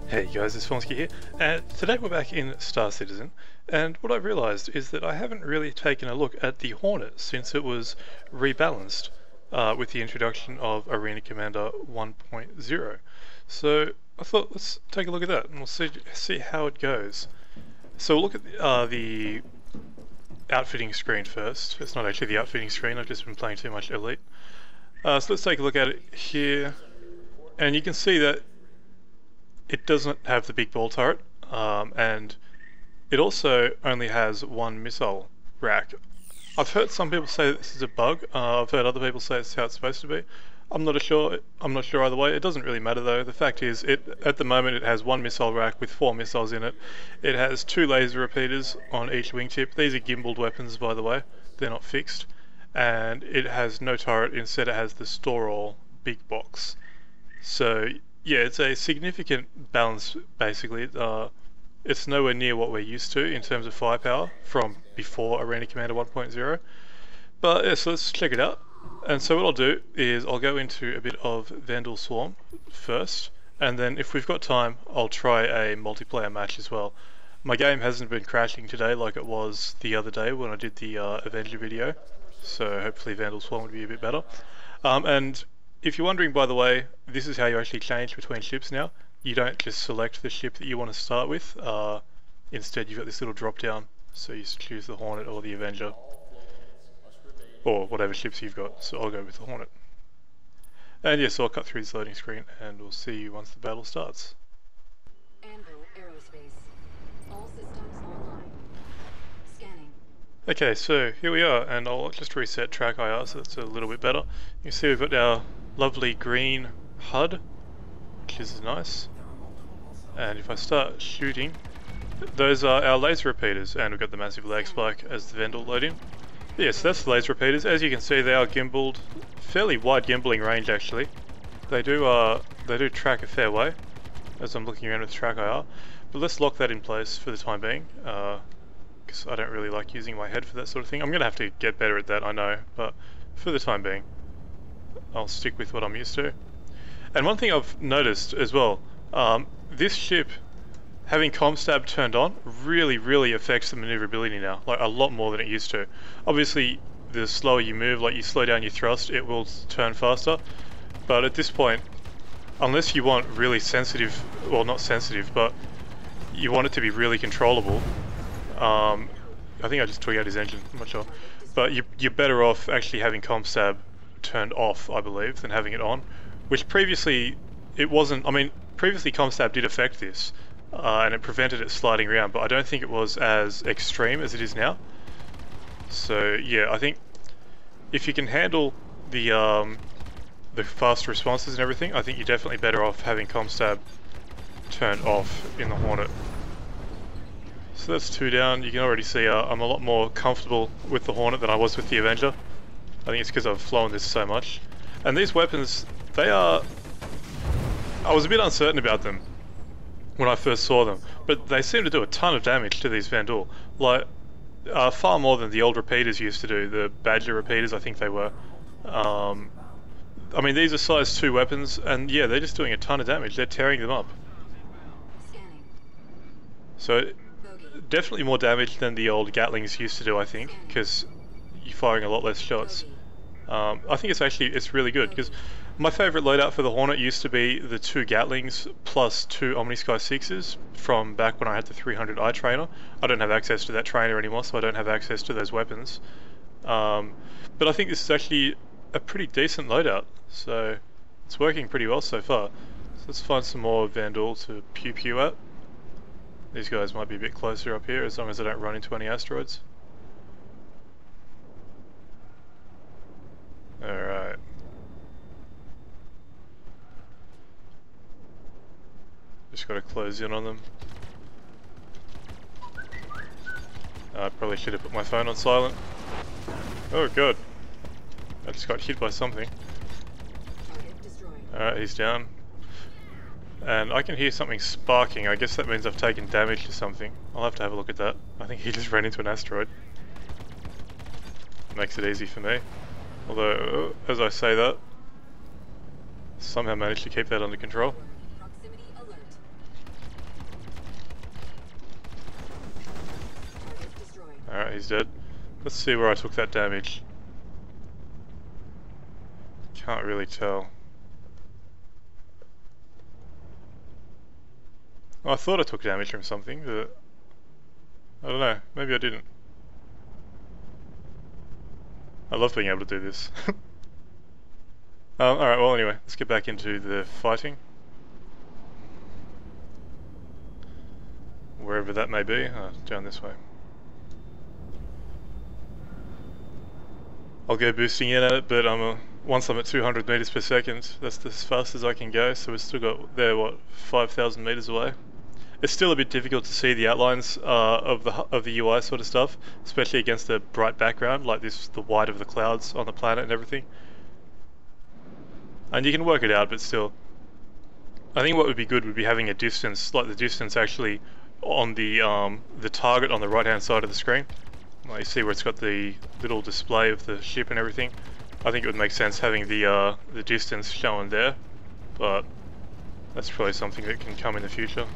Hey guys, it's Vornskyr here, and today we're back in Star Citizen, and what I've realised is that I haven't really taken a look at the Hornet since it was rebalanced with the introduction of Arena Commander 1.0. So I thought let's take a look at that and we'll see how it goes. So we'll look at the outfitting screen first. It's not actually the outfitting screen, I've just been playing too much Elite. So let's take a look at it here, and you can see that it doesn't have the big ball turret, and it also only has one missile rack. I've heard some people say that this is a bug. I've heard other people say it's how it's supposed to be. I'm not sure either way. It doesn't really matter though. The fact is, at the moment it has one missile rack with 4 missiles in it. It has 2 laser repeaters on each wingtip. These are gimbaled weapons, by the way. They're not fixed. And it has no turret. Instead it has the store all big box. So yeah, it's a significant balance basically. It's nowhere near what we're used to in terms of firepower from before Arena Commander 1.0. But yeah, so let's check it out. And so what I'll do is I'll go into a bit of Vandal Swarm first, and then if we've got time I'll try a multiplayer match as well. My game hasn't been crashing today like it was the other day when I did the Avenger video, so hopefully Vandal Swarm would be a bit better. And if you're wondering, by the way, this is how you actually change between ships now. You don't just select the ship that you want to start with. Instead, you've got this little drop down, so you choose the Hornet or the Avenger, or whatever ships you've got. So I'll go with the Hornet. And yes, so I'll cut through this loading screen, and we'll see you once the battle starts. Anvil Aerospace. All systems online. Scanning. Okay, so here we are, and I'll just reset TrackIR so it's a little bit better. You can see we've got our lovely green HUD, which is nice. And if I start shooting, those are our laser repeaters, and we've got the massive lag spike as the Vandal loading. Yes, that's the laser repeaters. As you can see, they are gimbaled, fairly wide gimbaling range actually. They do track a fair way, as I'm looking around with TrackIR. But let's lock that in place for the time being, because I don't really like using my head for that sort of thing. I'm going to have to get better at that, I know, but for the time being, I'll stick with what I'm used to. And one thing I've noticed as well, this ship, having ComStab turned on, really affects the maneuverability now, like a lot more than it used to. Obviously, the slower you move, like you slow down your thrust, it will turn faster. But at this point, unless you want really sensitive, well not sensitive, but you want it to be really controllable, I think I just took out his engine, I'm not sure. But you're better off actually having ComStab turned off, I believe, than having it on. Which previously, it wasn't, I mean, previously ComStab did affect this, and it prevented it sliding around, but I don't think it was as extreme as it is now. So yeah, I think if you can handle the fast responses and everything, I think you're definitely better off having ComStab turned off in the Hornet. So that's 2 down. You can already see I'm a lot more comfortable with the Hornet than I was with the Avenger. I think it's because I've flown this so much. And these weapons, they are... I was a bit uncertain about them when I first saw them, but they seem to do a ton of damage to these Vandal. Like, far more than the old repeaters used to do, the Badger repeaters I think they were. I mean, these are size 2 weapons, and yeah, they're just doing a ton of damage. They're tearing them up. So, definitely more damage than the old Gatlings used to do, I think, because you're firing a lot less shots. I think it's really good, because my favourite loadout for the Hornet used to be the 2 Gatlings plus 2 Omnisky 6s from back when I had the 300i trainer. I don't have access to that trainer anymore, so I don't have access to those weapons. But I think this is actually a pretty decent loadout, so it's working pretty well so far. So let's find some more Vandal to pew at. These guys might be a bit closer up here, as long as I don't run into any asteroids. Alright. Just gotta close in on them. I probably should have put my phone on silent. Oh god. I just got hit by something. Alright, he's down. And I can hear something sparking. I guess that means I've taken damage to something. I'll have to have a look at that. I think he just ran into an asteroid. Makes it easy for me. Although, as I say that, somehow managed to keep that under control. Alright, he's dead. Let's see where I took that damage. Can't really tell. Oh, I thought I took damage from something, but I don't know, maybe I didn't. I love being able to do this. Alright, well anyway, let's get back into the fighting. Wherever that may be, down this way. I'll go boosting in at it, but once I'm at 200 meters per second, that's as fast as I can go, so we've still got, there, what, 5,000 meters away. It's still a bit difficult to see the outlines of the UI sort of stuff, especially against a bright background like this, the white of the clouds on the planet and everything. And you can work it out, but still. I think what would be good would be having a distance, like the distance actually on the target on the right hand side of the screen. Like you see where it's got the little display of the ship and everything. I think it would make sense having the distance shown there, but that's probably something that can come in the future.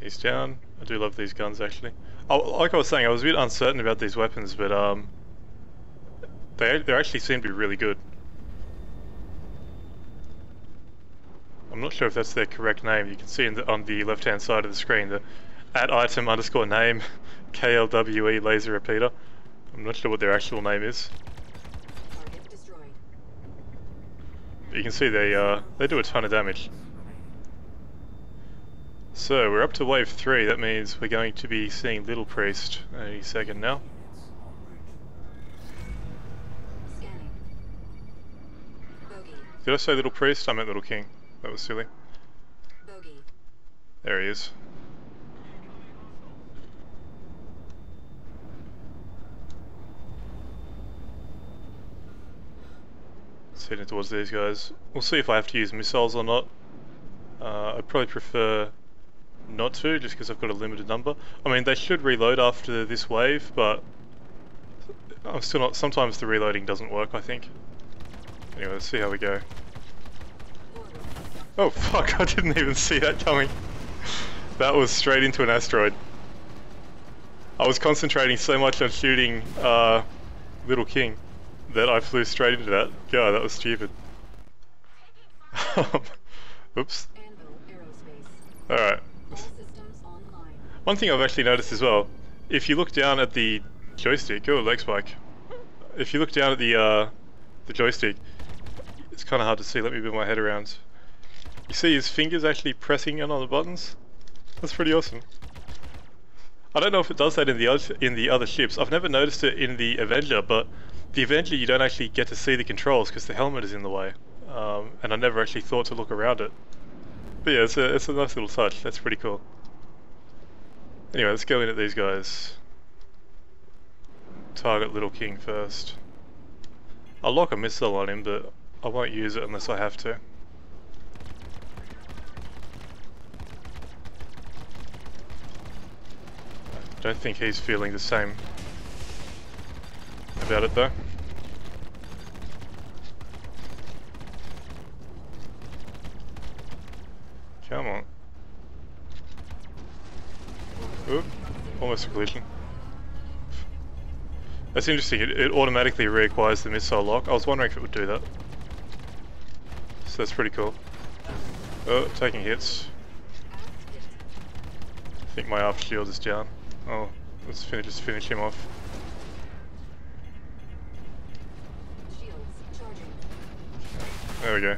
He's down. I do love these guns actually. Oh, like I was saying, I was a bit uncertain about these weapons, but they actually seem to be really good. I'm not sure if that's their correct name. You can see on the left hand side of the screen the @item_name KLWE laser repeater. I'm not sure what their actual name is. But you can see they do a ton of damage. So we're up to wave 3, that means we're going to be seeing Little Priest any second now. Did I say Little Priest? I meant Little King. That was silly. There he is. Let's head in towards these guys. We'll see if I have to use missiles or not. I'd probably prefer not to, just because I've got a limited number. I mean, they should reload after this wave, but I'm still not. Sometimes the reloading doesn't work, I think. Anyway, let's see how we go. Oh fuck, I didn't even see that coming. That was straight into an asteroid. I was concentrating so much on shooting Little King that I flew straight into that. God, that was stupid. Oops. Alright. One thing I've actually noticed as well, if you look down at the joystick, oh, leg spike. If you look down at the joystick, it's kind of hard to see. Let me move my head around. You see his fingers actually pressing in on the buttons? That's pretty awesome. I don't know if it does that in the other ships. I've never noticed it in the Avenger, but the Avenger you don't actually get to see the controls because the helmet is in the way. And I never actually thought to look around it. But yeah, it's a nice little touch. That's pretty cool. Anyway, let's go in at these guys. Target Little King first. I'll lock a missile on him, but I won't use it unless I have to. I don't think he's feeling the same about it though. Come on. Oop, almost a collision. That's interesting, it automatically reacquires the missile lock. I was wondering if it would do that. So that's pretty cool. Oh, taking hits. I think my aft shield is down. Oh, let's just finish him off. There we go.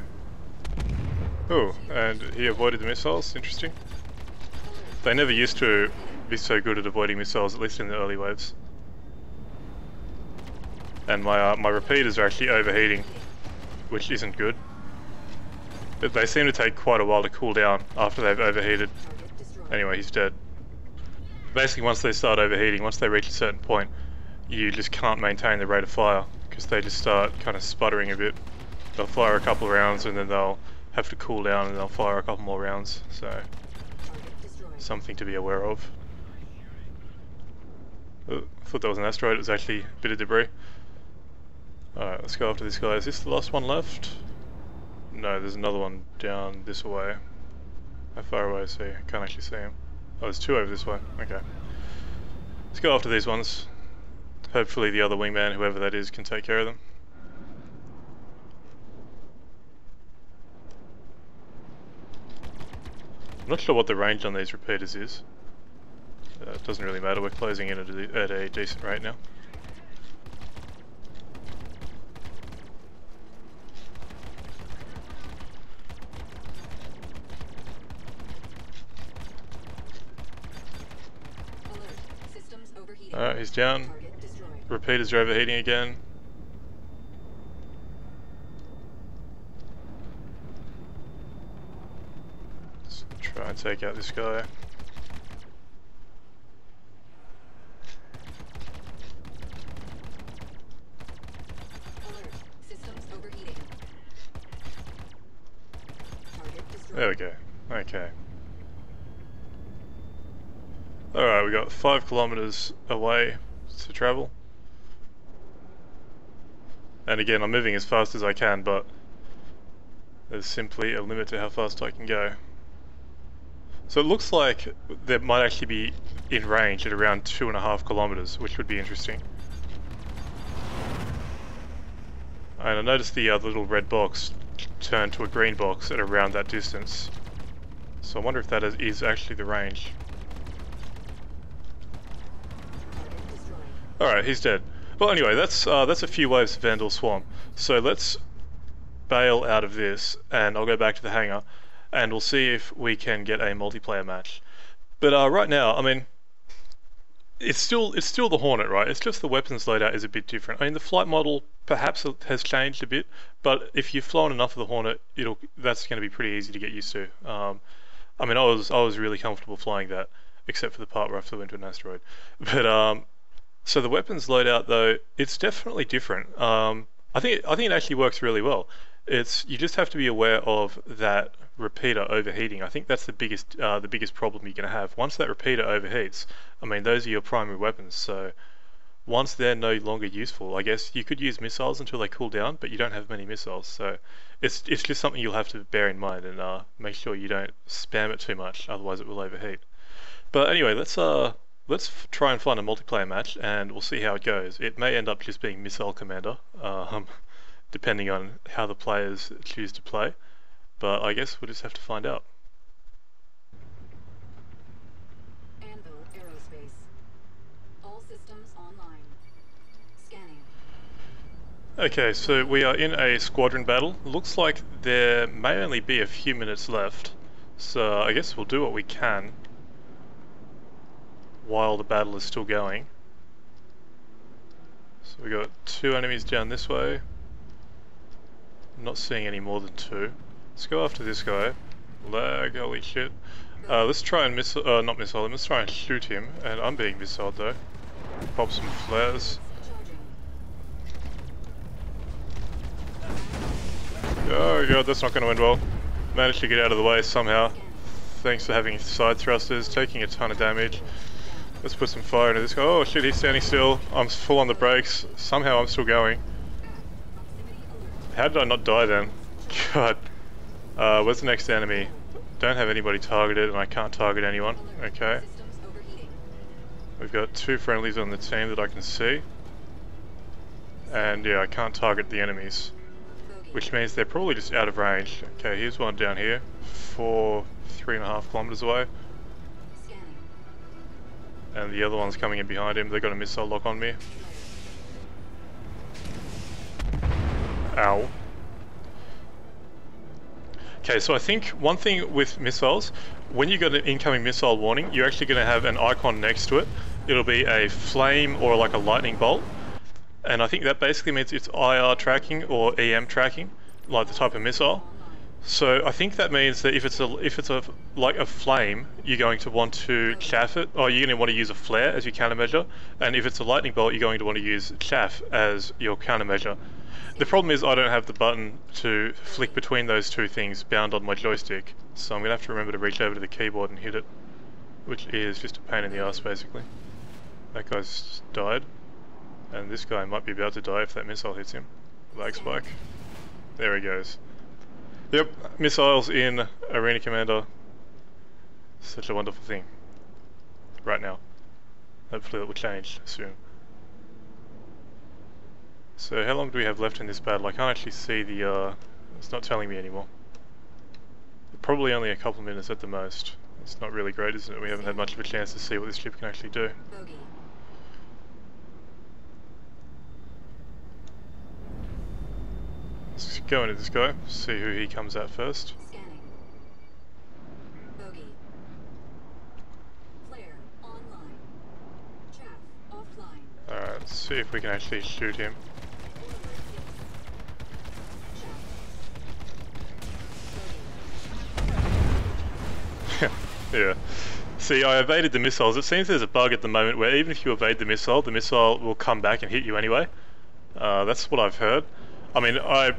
Oh, and he avoided the missiles, interesting. They never used to be so good at avoiding missiles, at least in the early waves. And my repeaters are actually overheating, which isn't good. But they seem to take quite a while to cool down after they've overheated. Anyway, he's dead. Basically, once they start overheating, once they reach a certain point, you just can't maintain the rate of fire, because they just start kind of sputtering a bit. They'll fire a couple of rounds and then they'll have to cool down and they'll fire a couple more rounds, so something to be aware of. Oh, I thought that was an asteroid, it was actually a bit of debris. Alright, let's go after this guy. Is this the last one left? No, there's another one down this way. How far away is he? I can't actually see him. Oh, there's two over this way. Okay. Let's go after these ones. Hopefully the other wingman, whoever that is, can take care of them. I'm not sure what the range on these repeaters is. It doesn't really matter, we're closing in at a decent rate now. Alright, he's down. Repeaters are overheating again. Let's try and take out this guy. There we go. Okay. Alright, we got 5 kilometers away to travel. And again, I'm moving as fast as I can, but there's simply a limit to how fast I can go. So it looks like there might actually be in range at around 2.5 kilometers, which would be interesting. And I noticed the little red box turn to a green box at around that distance. So I wonder if that is actually the range. Alright, he's dead. Well anyway, that's a few waves of Vandal Swarm. So let's bail out of this and I'll go back to the hangar and we'll see if we can get a multiplayer match. But right now, I mean, it's still the Hornet, right? It's just the weapons loadout is a bit different. I mean, the flight model perhaps has changed a bit, but if you've flown enough of the Hornet, that's going to be pretty easy to get used to. I mean, I was really comfortable flying that, except for the part where I flew into an asteroid. But so the weapons loadout, though, it's definitely different. I think it actually works really well. You just have to be aware of that repeater overheating. I think that's the biggest problem you're going to have. Once that repeater overheats, I mean, those are your primary weapons. So once they're no longer useful, I guess you could use missiles until they cool down, but you don't have many missiles. So it's just something you'll have to bear in mind and make sure you don't spam it too much, otherwise it will overheat. But anyway, let's try and find a multiplayer match and we'll see how it goes. It may end up just being Missile Commander, depending on how the players choose to play, but I guess we'll just have to find out. Anvil Aerospace. All systems online. Scanning. Okay, so we are in a squadron battle. Looks like there may only be a few minutes left, so I guess we'll do what we can while the battle is still going. So we got 2 enemies down this way. I'm not seeing any more than 2. Let's go after this guy. Lag, holy shit. Let's try and not missile him, let's try and shoot him. And I'm being missiled though. Pop some flares. Oh god, that's not going to end well. Managed to get out of the way somehow. Thanks for having side thrusters, taking a ton of damage. Let's put some fire into this guy. Oh shit, he's standing still. I'm full on the brakes. Somehow I'm still going. How did I not die then? God. Where's the next enemy? Don't have anybody targeted and I can't target anyone. Okay. We've got 2 friendlies on the team that I can see. And yeah, I can't target the enemies. Which means they're probably just out of range. Okay, here's one down here. 3.5 kilometers away. And the other one's coming in behind him. They've got a missile lock on me. Ow. Okay, so I think one thing with missiles, when you get an incoming missile warning, you're actually going to have an icon next to it. It'll be a flame or like a lightning bolt. And I think that basically means it's IR tracking or EM tracking, like the type of missile. So I think that means that if it's like a flame, you're going to want to chaff it, or you're going to want to use a flare as your countermeasure. And if it's a lightning bolt, you're going to want to use chaff as your countermeasure. The problem is I don't have the button to flick between those two things bound on my joystick, so I'm going to have to remember to reach over to the keyboard and hit it, which is just a pain in the ass basically. That guy's died, and this guy might be about to die if that missile hits him. Lag spike. There he goes. Yep, missiles in Arena Commander. such a wonderful thing right now. Hopefully it will change soon. So how long do we have left in this battle? I can't actually see the, it's not telling me anymore. Probably only a couple minutes at the most. It's not really great, isn't it? We haven't had much of a chance to see what this ship can actually do. Bogey. Let's go into this guy, see who he comes at first. Scanning. Bogey. Flare online. Chaff offline. Alright, let's see if we can actually shoot him. Yeah. See, I evaded the missiles. It seems there's a bug at the moment where even if you evade the missile will come back and hit you anyway. That's what I've heard. I mean, I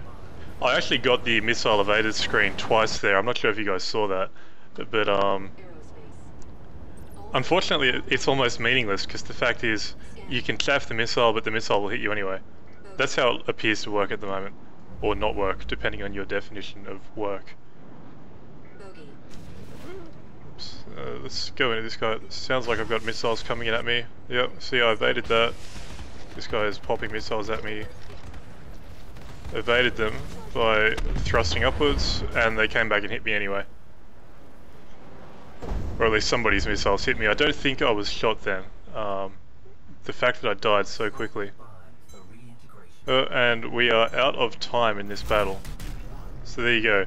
actually got the missile evaded screen twice there. I'm not sure if you guys saw that, but unfortunately it's almost meaningless because the fact is you can chaff the missile, but the missile will hit you anyway. That's how it appears to work at the moment, or not work, depending on your definition of work. Let's go into this guy. It sounds like I've got missiles coming in at me. Yep, see, I evaded that. This guy is popping missiles at me. Evaded them by thrusting upwards, and they came back and hit me anyway. Or at least somebody's missiles hit me. I don't think I was shot then. The fact that I died so quickly. And we are out of time in this battle. So there you go.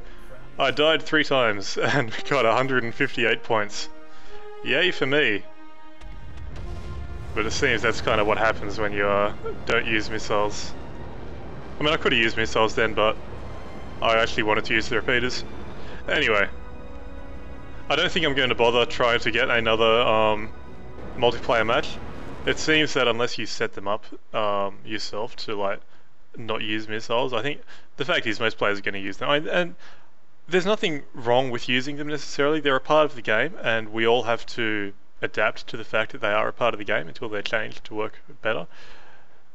I died 3 times and got 158 points. Yay for me. But it seems that's kind of what happens when you don't use missiles. I mean, I could have used missiles then, but I actually wanted to use the repeaters. Anyway, I don't think I'm going to bother trying to get another multiplayer match. It seems that unless you set them up yourself to like not use missiles, I think the fact is most players are going to use them. And there's nothing wrong with using them necessarily. They're a part of the game, and we all have to adapt to the fact that they are a part of the game until they're changed to work better.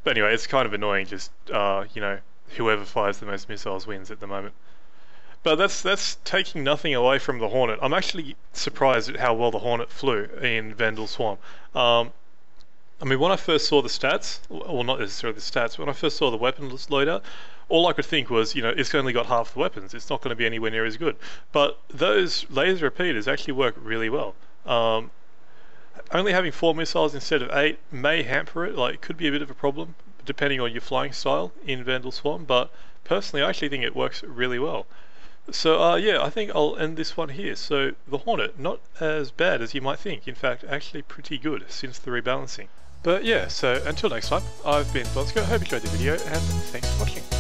But anyway, it's kind of annoying just, you know, whoever fires the most missiles wins at the moment. But that's taking nothing away from the Hornet. I'm actually surprised at how well the Hornet flew in Vendel Swarm. I mean, when I first saw the stats, well, not necessarily the stats, but when I first saw the weapons loadout, all I could think was, you know, it's only got half the weapons. It's not going to be anywhere near as good. But those laser repeaters actually work really well. Only having 4 missiles instead of 8 may hamper it. Like, it could be a bit of a problem, depending on your flying style in Vendel Swarm. But personally, I actually think it works really well. So, yeah, I think I'll end this one here. So, the Hornet, not as bad as you might think. In fact, actually pretty good since the rebalancing. But yeah, so until next time, I've been Vornskyr. Hope you enjoyed the video, and thanks for watching.